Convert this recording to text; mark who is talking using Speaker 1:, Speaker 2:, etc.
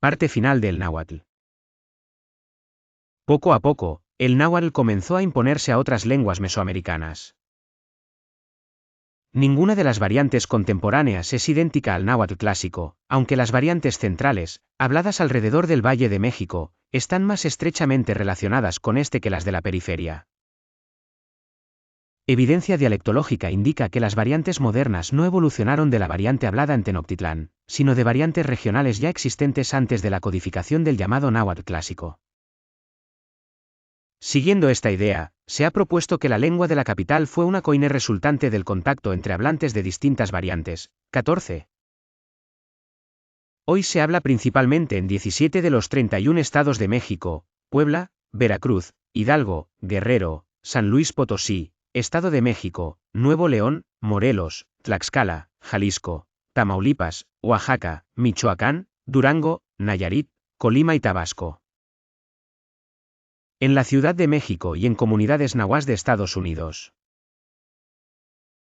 Speaker 1: Parte final del náhuatl. Poco a poco, el náhuatl comenzó a imponerse a otras lenguas mesoamericanas. Ninguna de las variantes contemporáneas es idéntica al náhuatl clásico, aunque las variantes centrales, habladas alrededor del Valle de México, están más estrechamente relacionadas con este que las de la periferia. Evidencia dialectológica indica que las variantes modernas no evolucionaron de la variante hablada en Tenochtitlán, sino de variantes regionales ya existentes antes de la codificación del llamado náhuatl clásico. Siguiendo esta idea, se ha propuesto que la lengua de la capital fue una koiné resultante del contacto entre hablantes de distintas variantes. 14. Hoy se habla principalmente en 17 de los 31 estados de México: Puebla, Veracruz, Hidalgo, Guerrero, San Luis Potosí, Estado de México, Nuevo León, Morelos, Tlaxcala, Jalisco, Tamaulipas, Oaxaca, Michoacán, Durango, Nayarit, Colima y Tabasco. En la Ciudad de México y en comunidades nahuas de Estados Unidos.